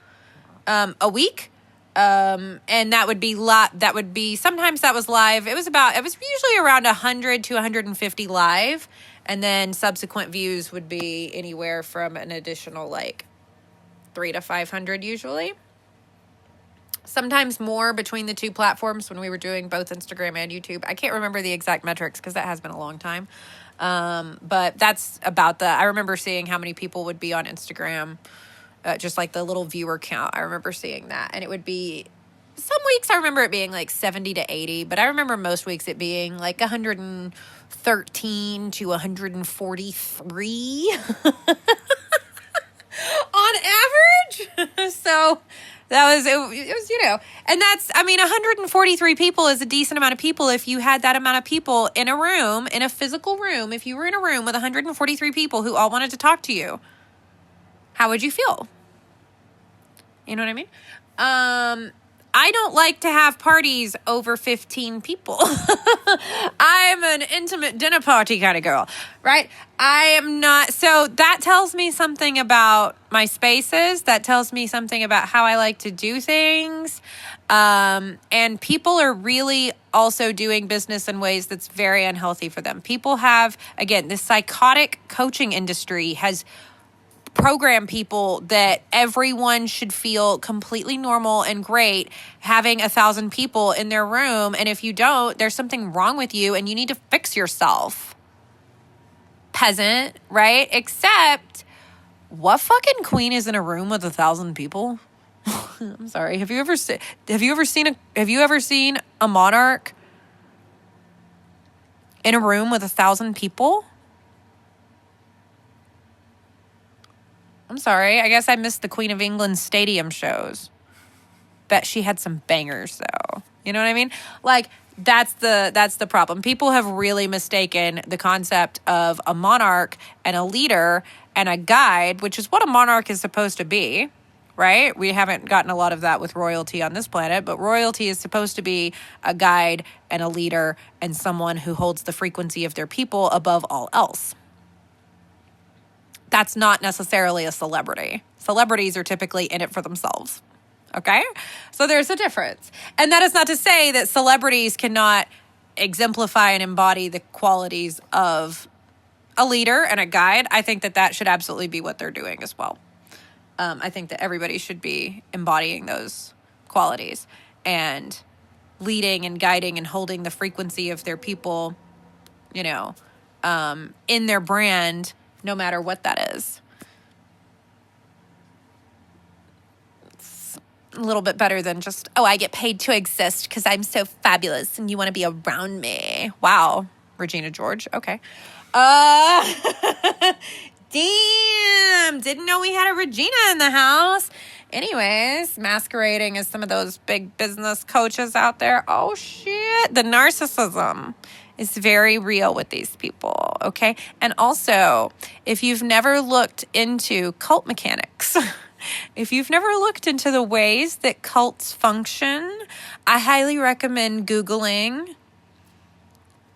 a week. And that would be sometimes that was live. It was usually around 100 to 150 live. And then subsequent views would be anywhere from an additional like 300 to 500 usually. Sometimes more between the two platforms when we were doing both Instagram and YouTube. I can't remember the exact metrics because that has been a long time. But that's about I remember seeing how many people would be on Instagram, just like the little viewer count. I remember seeing that. And it would be, some weeks I remember it being like 70 to 80, but I remember most weeks it being like 113 to 143 on average. So that was, it was, and that's, 143 people is a decent amount of people. If you had that amount of people in a room, in a physical room, if you were in a room with 143 people who all wanted to talk to you, how would you feel? You know what I mean? I don't like to have parties over 15 people. I'm an intimate dinner party kind of girl, right? I am not. So that tells me something about my spaces. That tells me something about how I like to do things. And people are really also doing business in ways that's very unhealthy for them. People have, again, this psychotic coaching industry has program people that everyone should feel completely normal and great having 1,000 people in their room. And if you don't, there's something wrong with you and you need to fix yourself. Peasant, right? Except, what fucking queen is in a room with 1,000 people? I'm sorry. Have you ever seen a monarch in a room with 1,000 people? I'm sorry. I guess I missed the Queen of England stadium shows. Bet she had some bangers though. You know what I mean? Like that's the problem. People have really mistaken the concept of a monarch and a leader and a guide, which is what a monarch is supposed to be, right? We haven't gotten a lot of that with royalty on this planet, but royalty is supposed to be a guide and a leader and someone who holds the frequency of their people above all else. That's not necessarily a celebrity. Celebrities are typically in it for themselves. Okay? So there's a difference. And that is not to say that celebrities cannot exemplify and embody the qualities of a leader and a guide. I think that should absolutely be what they're doing as well. I think that everybody should be embodying those qualities and leading and guiding and holding the frequency of their people, in their brand, no matter what that is. It's a little bit better than just, I get paid to exist because I'm so fabulous and you want to be around me. Wow. Regina George. Okay. Damn. Didn't know we had a Regina in the house. Anyways, masquerading as some of those big business coaches out there. Oh, shit. The narcissism is very real with these people, okay? And also, if you've never looked into cult mechanics, if you've never looked into the ways that cults function, I highly recommend Googling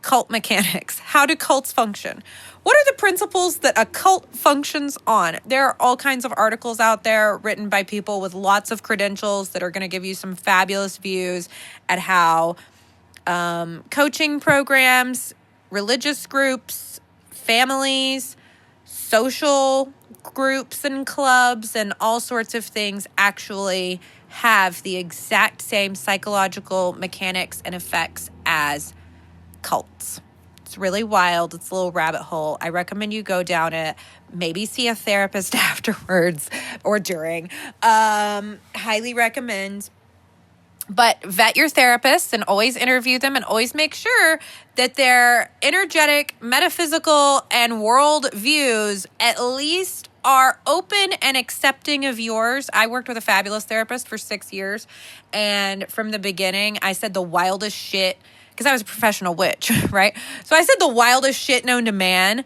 cult mechanics. How do cults function? What are the principles that a cult functions on? There are all kinds of articles out there written by people with lots of credentials that are going to give you some fabulous views at how coaching programs, religious groups, families, social groups and clubs, and all sorts of things actually have the exact same psychological mechanics and effects as cults. It's really wild. It's a little rabbit hole. I recommend you go down it. Maybe see a therapist afterwards or during. Highly recommend. But vet your therapists and always interview them and always make sure that their energetic, metaphysical, and world views at least are open and accepting of yours. I worked with a fabulous therapist for 6 years. And from the beginning, I said the wildest shit because I was a professional witch, right? So I said the wildest shit known to man.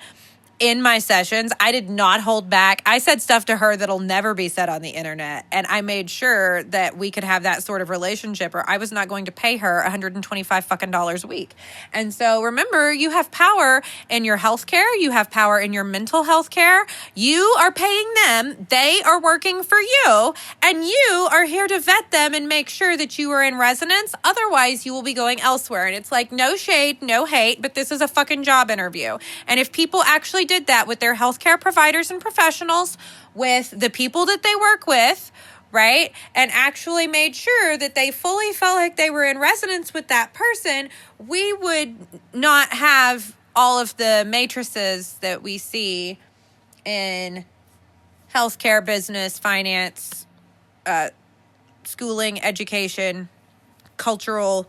in my sessions, I did not hold back. I said stuff to her that'll never be said on the internet. And I made sure that we could have that sort of relationship, or I was not going to pay her $125 fucking dollars a week. And so remember, you have power in your healthcare. You have power in your mental health care. You are paying them. They are working for you. And you are here to vet them and make sure that you are in resonance. Otherwise, you will be going elsewhere. And it's like, no shade, no hate, but this is a fucking job interview. And if people actually did that with their healthcare providers and professionals, with the people that they work with, right, and actually made sure that they fully felt like they were in resonance with that person, we would not have all of the matrices that we see in healthcare, business, finance, schooling, education, cultural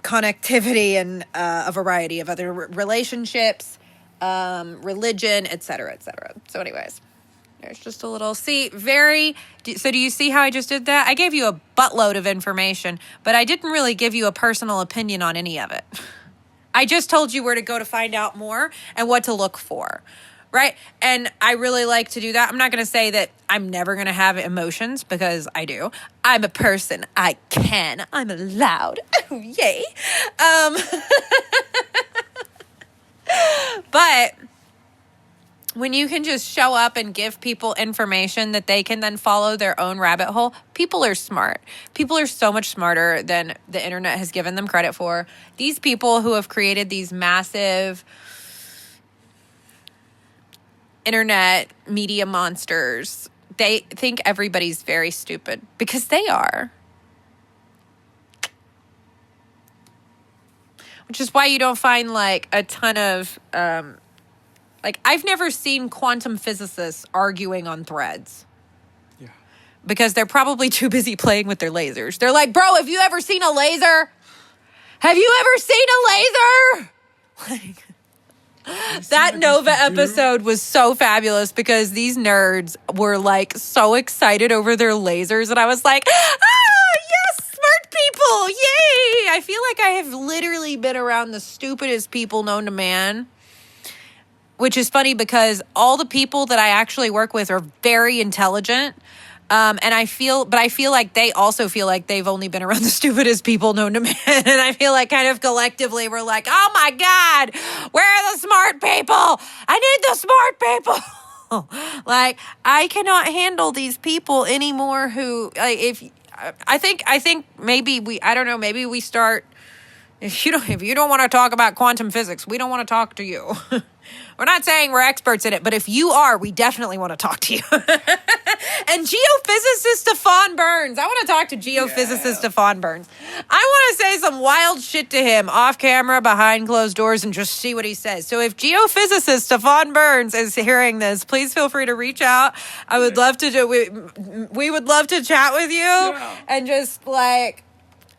connectivity, and a variety of other relationships, religion, etc., etc. So anyways, there's just a little, so do you see how I just did that? I gave you a buttload of information, but I didn't really give you a personal opinion on any of it. I just told you where to go to find out more and what to look for, right? And I really like to do that. I'm not going to say that I'm never going to have emotions, because I do. I'm a person. I'm allowed. Oh, yay. But when you can just show up and give people information that they can then follow their own rabbit hole, people are smart. People are so much smarter than the internet has given them credit for. These people who have created these massive internet media monsters, they think everybody's very stupid, because they are. Which is why you don't find like a ton of, like, I've never seen quantum physicists arguing on threads. Yeah. Because they're probably too busy playing with their lasers. They're like, bro, have you ever seen a laser? Have you ever seen a laser? Like, that Nova episode was so fabulous, because these nerds were like so excited over their lasers. And I was like, yes, smart people. Yay. I feel like I have literally been around the stupidest people known to man. Which is funny, because all the people that I actually work with are very intelligent. And I feel like they also feel like they've only been around the stupidest people known to man. And I feel like kind of collectively we're like, oh my God, where are the smart people? I need the smart people. Like, I cannot handle these people anymore who, like, I think maybe we start, if you don't want to talk about quantum physics, we don't want to talk to you. We're not saying we're experts in it, but if you are, we definitely want to talk to you. And geophysicist Stefan Burns. I want to talk to geophysicist Stefan Burns. I want to say some wild shit to him off camera, behind closed doors, and just see what he says. So if geophysicist Stefan Burns is hearing this, please feel free to reach out. I would love to we would love to chat with you. And just like,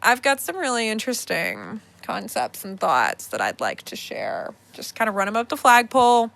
I've got some really interesting concepts and thoughts that I'd like to share. Just kind of run them up the flagpole.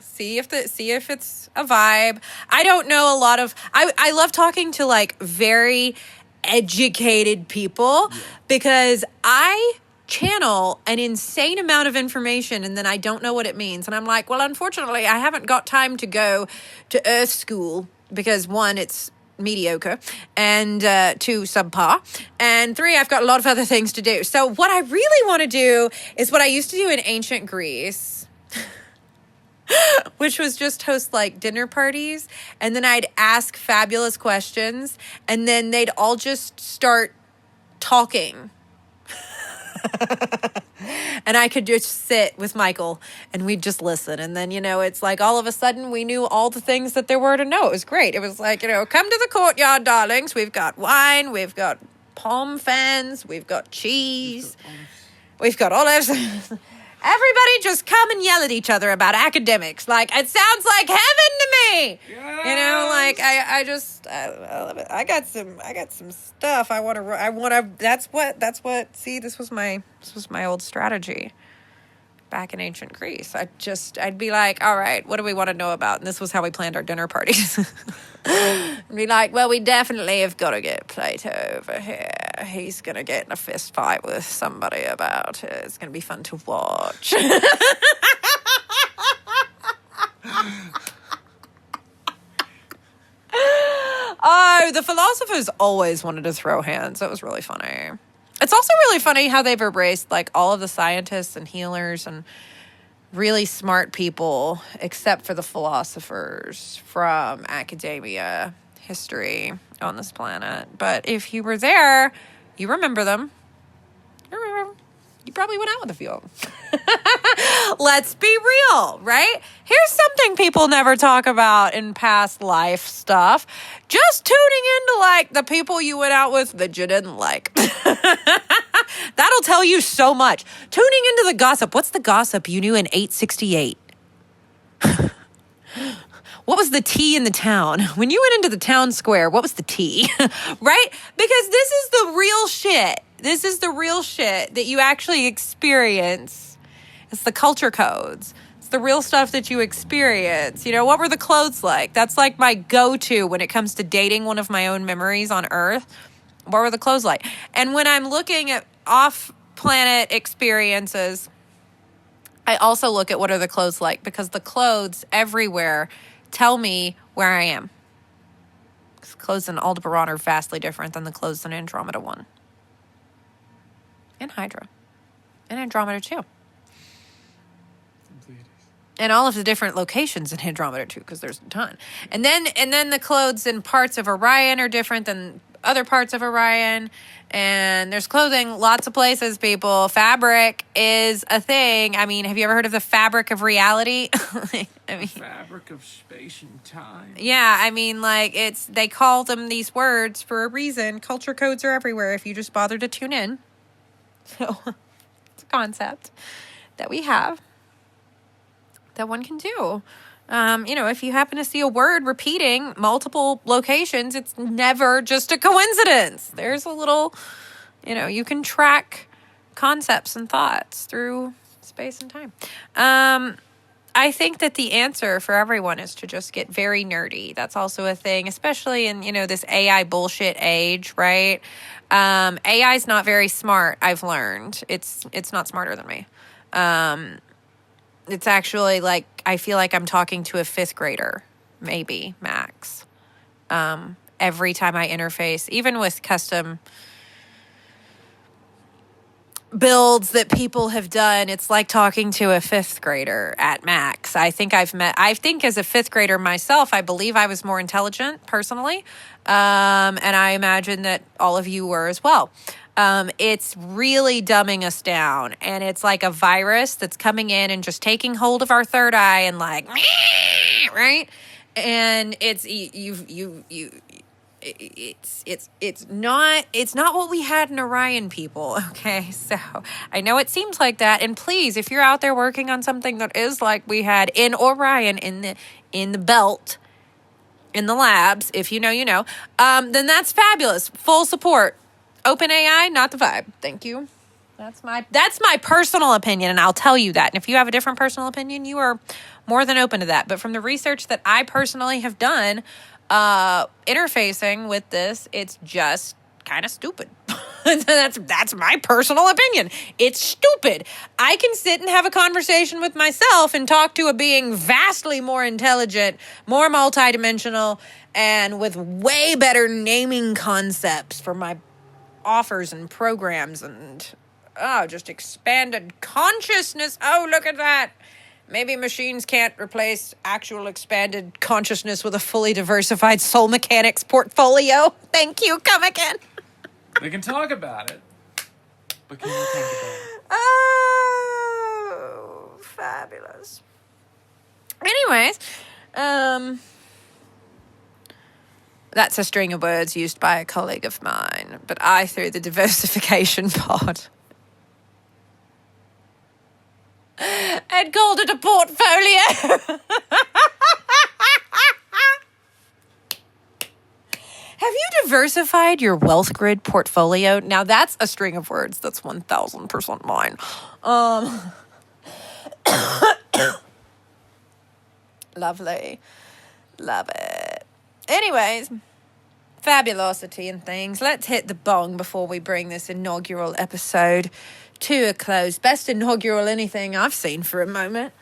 See if it's a vibe. I don't know a lot of, I love talking to like very educated people, because I channel an insane amount of information and then I don't know what it means. And I'm like, well, unfortunately, I haven't got time to go to Earth School, because one, it's mediocre, and two, subpar, and three, I've got a lot of other things to do. So what I really want to do is what I used to do in ancient Greece, which was just host like dinner parties, and then I'd ask fabulous questions, and then they'd all just start talking. And I could just sit with Michael and we'd just listen. And then, it's like all of a sudden we knew all the things that there were to know. It was great. It was like, come to the courtyard, darlings. We've got wine. We've got palm fans. We've got cheese. We've got olives. Everybody just come and yell at each other about academics. Like, it sounds like heaven to me. Yes. I love it. I got some stuff I want to, that's what, see, this was my old strategy back in ancient Greece. I'd be like, all right, what do we want to know about? And this was how we planned our dinner parties. And be like, well, we definitely have got to get Plato over here. He's going to get in a fist fight with somebody about it. It's going to be fun to watch. No, the philosophers always wanted to throw hands. It was really funny. It's also really funny how they've embraced like all of the scientists and healers and really smart people, except for the philosophers from academia, history on this planet. But if you were there, you remember them. You probably went out with a few of them. Let's be real, right? Here's something people never talk about in past life stuff. Just tuning into like the people you went out with that you didn't like. That'll tell you so much. Tuning into the gossip. What's the gossip you knew in 868? What was the tea in the town? When you went into the town square, what was the tea? Right? Because this is the real shit. This is the real shit that you actually experience. It's the culture codes. It's the real stuff that you experience. You know, what were the clothes like? That's like my go-to when it comes to dating one of my own memories on Earth. What were the clothes like? And when I'm looking at off-planet experiences, I also look at what are the clothes like, because the clothes everywhere tell me where I am. Because clothes in Aldebaran are vastly different than the clothes in Andromeda 1. And Hydra. And Andromeda 2. And all of the different locations in Andromeda 2, because there's a ton. And then the clothes in parts of Orion are different than other parts of Orion. And there's clothing lots of places, people. Fabric is a thing. I mean, have you ever heard of the fabric of reality? I mean, fabric of space and time. Yeah, I mean, like, they call them these words for a reason. Culture codes are everywhere if you just bother to tune in. So it's a concept that we have that one can do. If you happen to see a word repeating multiple locations, it's never just a coincidence. There's a little, you can track concepts and thoughts through space and time. I think that the answer for everyone is to just get very nerdy. That's also a thing, especially in, this AI bullshit age, right? AI is not very smart, I've learned. It's not smarter than me. It's actually like, I feel like I'm talking to a 5th grader, maybe, max. Every time I interface, even with custom builds that people have done, it's like talking to a 5th grader at max. I think as a 5th grader myself, I believe I was more intelligent personally. And I imagine that all of you were as well. It's really dumbing us down, and it's like a virus that's coming in and just taking hold of our third eye and like, right? And it's not what we had in Orion, people. Okay, so I know it seems like that, and please, if you're out there working on something that is like we had in Orion, in the belt, in the labs, if you know, then that's fabulous. Full support. OpenAI, not the vibe. Thank you. That's my personal opinion, and I'll tell you that. And if you have a different personal opinion, you are more than open to that. But from the research that I personally have done, interfacing with this, it's just kind of stupid. That's my personal opinion. It's stupid. I can sit and have a conversation with myself and talk to a being vastly more intelligent, more multidimensional, and with way better naming concepts for my offers and programs and just expanded consciousness. Oh, look at that. Maybe machines can't replace actual expanded consciousness with a fully diversified soul mechanics portfolio. Thank you. Come again. They can talk about it, but can you talk about it? Oh, fabulous. Anyways, that's a string of words used by a colleague of mine, but I threw the diversification pod and called it a portfolio. Have you diversified your wealth grid portfolio? Now that's a string of words. That's 1000% mine. Lovely. Love it. Anyways, fabulosity and things. Let's hit the bong before we bring this inaugural episode to a close. Best inaugural anything I've seen for a moment.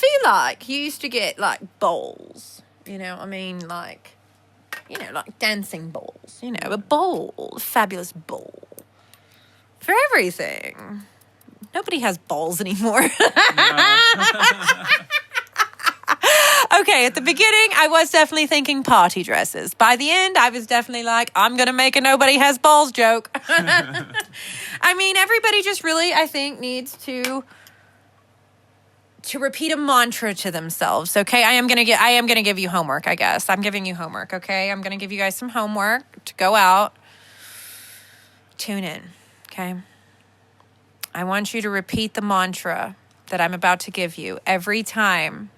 feel like you used to get like bowls, you know, I mean, like, you know, like dancing bowls, you know, a bowl, a fabulous bowl for everything. Nobody has balls anymore. Okay, at the beginning, I was definitely thinking party dresses. By the end, I was definitely like, I'm going to make a nobody has balls joke. I mean, everybody just really, I think, needs to repeat a mantra to themselves, okay? I am going to give you homework, I guess. I'm giving you homework, okay? I'm going to give you guys some homework to go out. Tune in, okay? I want you to repeat the mantra that I'm about to give you every time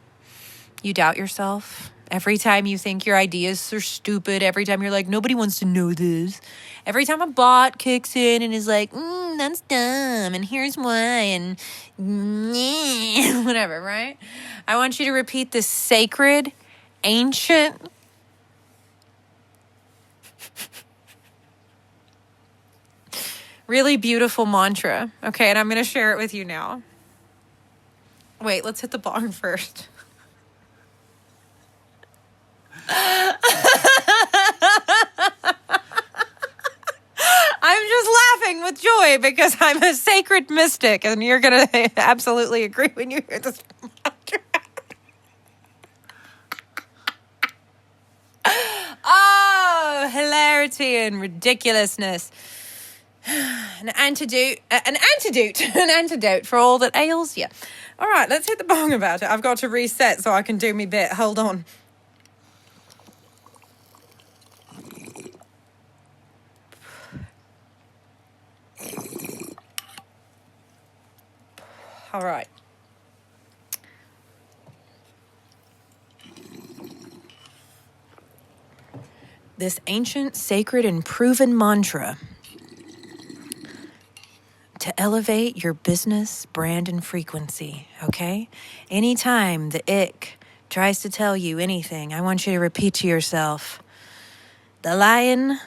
you doubt yourself, every time you think your ideas are stupid, every time you're like, nobody wants to know this, every time a bot kicks in and is like, that's dumb, and here's why, and whatever, right? I want you to repeat this sacred, ancient, really beautiful mantra, okay? And I'm going to share it with you now. Wait, let's hit the bong first. I'm just laughing with joy because I'm a sacred mystic, and you're going to absolutely agree when you hear this mantra. Oh, hilarity and ridiculousness. An antidote for all that ails you. All right, let's hit the bong about it. I've got to reset so I can do me bit. Hold on. All right. This ancient, sacred, and proven mantra to elevate your business, brand, and frequency, okay? Anytime the ick tries to tell you anything, I want you to repeat to yourself, the lion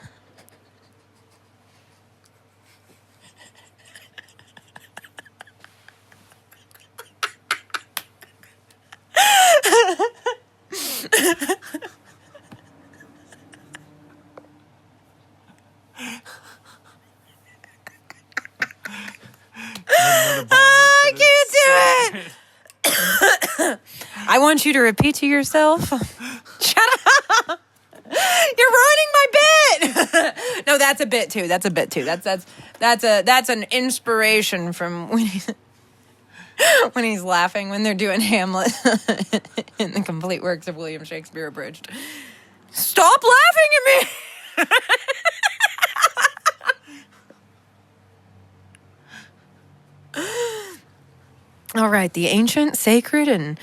I can't do it. I want you to repeat to yourself. Shut up. You're ruining my bit. No, that's a bit too. That's an inspiration from when he's laughing when they're doing Hamlet in the complete works of William Shakespeare abridged. Stop laughing at me. All right, the ancient, sacred, and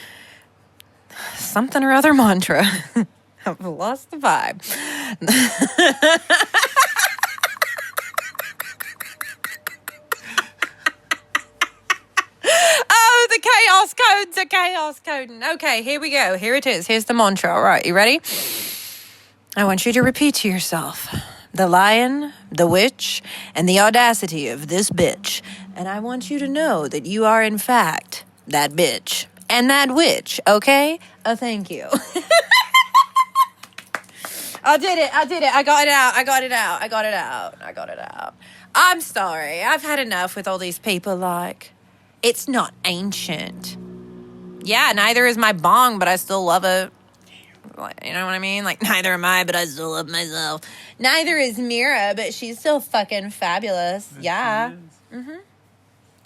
something or other mantra. I've lost the vibe. Oh, the chaos codes are chaos coding. Okay, here we go. Here it is. Here's the mantra. All right, you ready? I want you to repeat to yourself. The lion, the witch, and the audacity of this bitch. And I want you to know that you are, in fact, that bitch and that witch, okay? Oh, thank you. I did it. I got it out. I'm sorry. I've had enough with all these people like, it's not ancient. Yeah, neither is my bong, but I still love it. You know what I mean? Like, neither am I, but I still love myself. Neither is Mira, but she's still fucking fabulous. Yeah. Mm-hmm.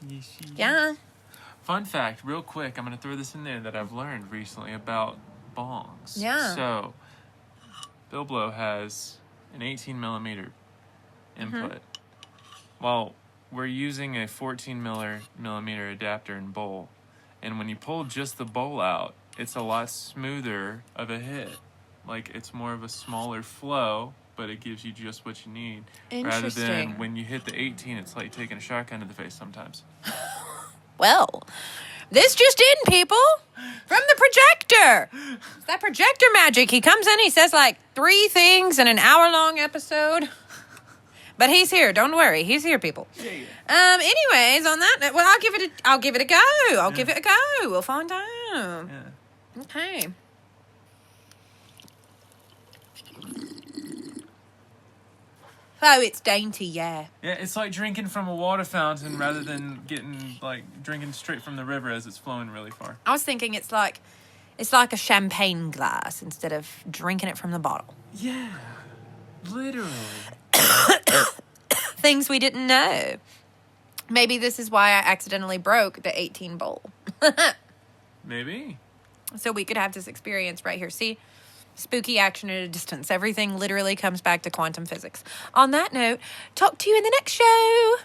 Yes, yeah. Fun fact, real quick, I'm going to throw this in there that I've learned recently about bongs. Yeah. So, Bilblo has an 18 millimeter input. Mm-hmm. Well, we're using a 14 millimeter adapter and bowl. And when you pull just the bowl out, it's a lot smoother of a hit. Like, it's more of a smaller flow, but it gives you just what you need. Rather than when you hit the 18, it's like taking a shotgun to the face sometimes. Well, this just in, people. From the projector. It's that projector magic. He comes in, he says like 3 things in an hour-long episode. But he's here. Don't worry. He's here, people. Yeah. Anyways, on that note, well, I'll give it a go. I'll give it a go. We'll find out. Oh. Yeah. Okay. Oh, it's dainty, yeah. Yeah, it's like drinking from a water fountain rather than drinking straight from the river as it's flowing really far. I was thinking it's like a champagne glass instead of drinking it from the bottle. Yeah. Literally. Things we didn't know. Maybe this is why I accidentally broke the 18 bowl. Maybe. So we could have this experience right here. See? Spooky action at a distance. Everything literally comes back to quantum physics. On that note, talk to you in the next show.